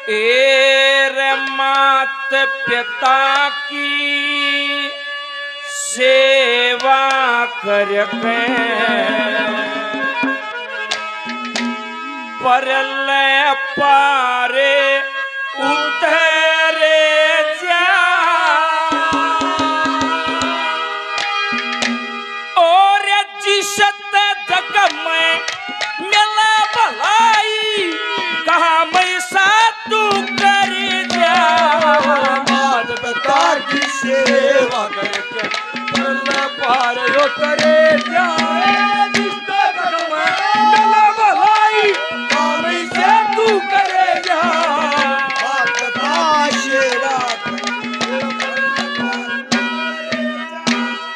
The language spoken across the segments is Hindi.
रे मात पिता की सेवा करके परले पारे उतरे जा और जिसत जग में मिला भलाई कहा मैं साधु कर जा मात पिता की सेवा करके परले पारे उतरे जा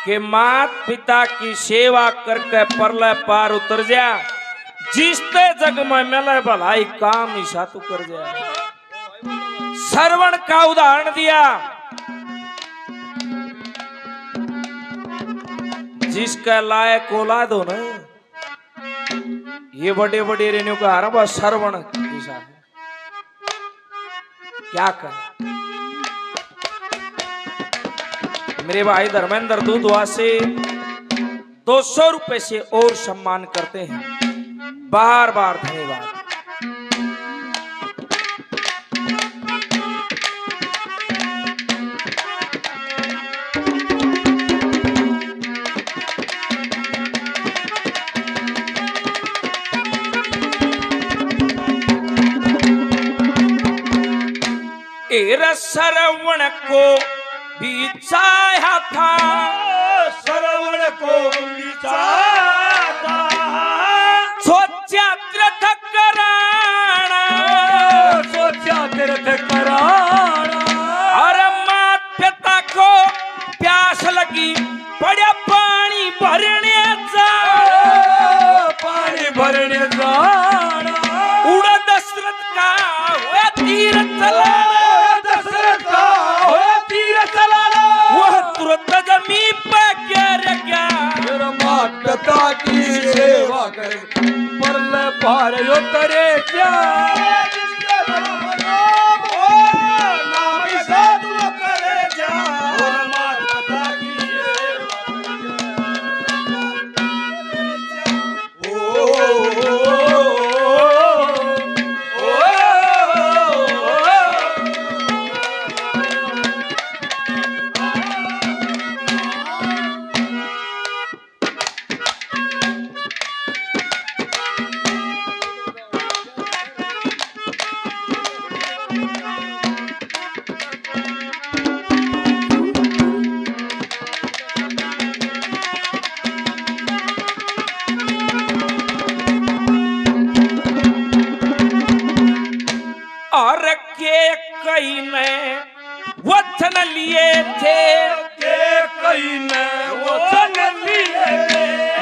कि मात पिता की सेवा करके परले पार उतर जा जिसते जग में मिले भलाई काम ही सातु कर जा। श्रवण का उदाहरण दिया जिसका लायक औलाद हो ना ये बड़े बड़े रेणु का हर श्रवण क्या कर मेरे भाई धर्मेंद्र दूधवा से 200 रुपए से और सम्मान करते हैं। बार बार धन्यवाद। एरा श्रवण को भी चाहा था श्रवण को भी चाहता सोचा तीर्थ कराना सोचा तीर्थ कराना और मात पिता को प्यास लगी पड़ा पानी भरने जा पानी भरने जाना उड़ा दशरथ का हुआ तीर चलाना दशरथ का हुआ तीर चलाना वह तुरंत जमी पे गिर गया। मात पिता की सेवा कर परले पार उतरे क्या नाम साधु करे जा मात पिता की और के कई ने वचन लिए थे कई ने वचन लिए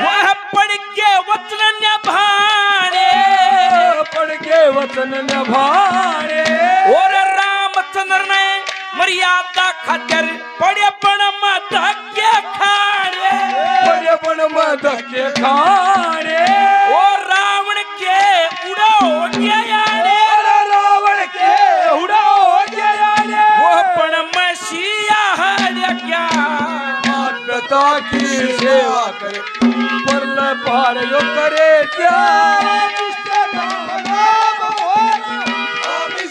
वह पढ़ के वचन निभाने पढ़ के वचन निभाने और रामचंद्र ने मर्यादा खातिर पड़े पण धक्के खाने बड़े में धक्के खाने और रावण के उड़ा हो गया याने रावण के उड़ा हो गया याने वो पण में सिया हर क्या मात पिता की सेवा करे परले पार यो करे क्या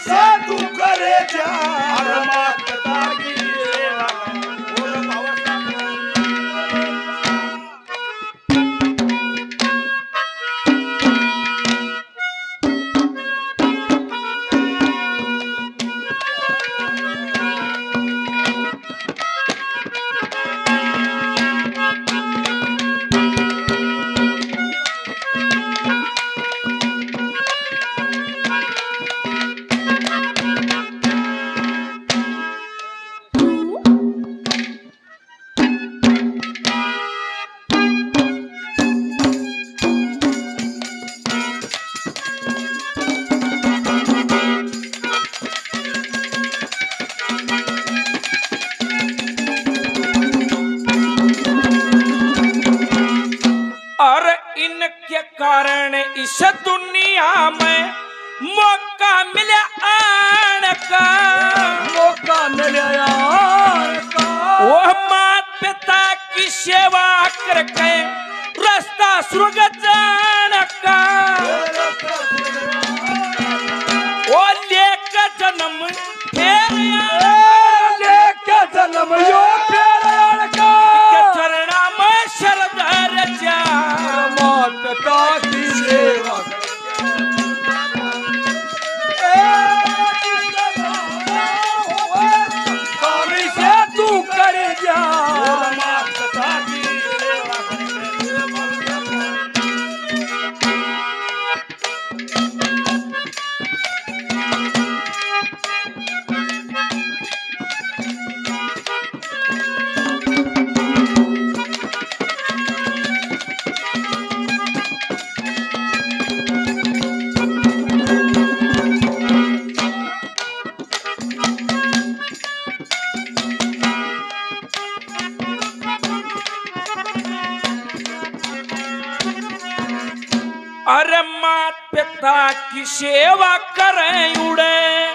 साधु करे जा मात पिता की सेवा कारण इस दुनिया में मौका मिला का मौका मिलया वो मात पिता की सेवा करके रास्ता स्वर्ग जाने का वो लेकर जन्म फिर लेके जन्म यो प्यारा का के चरणा में शरधर जा मात पिता की सेवा काम से तू कर जा मात पिता की सेवा अरे मात पिता की सेवा करें उड़े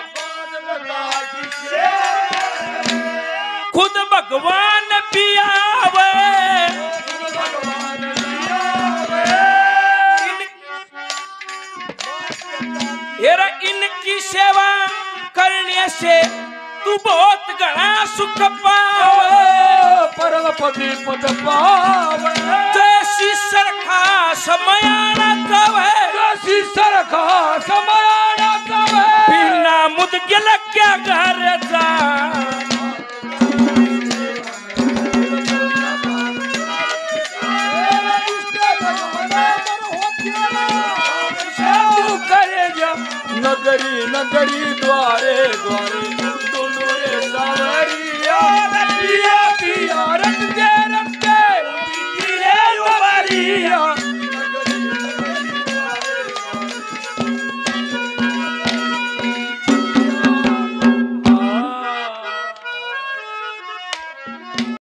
खुद भगवान भी आवे इनकी सेवा करने से तू बहुत घना सुख पावे परमपति पद पावे जैसी सरखा समयाना तवे जैसी सरखा समयाना तवे बिना मुदगिल क्या घर जा तू करे जा नगरी नगरी द्वारे द्वारे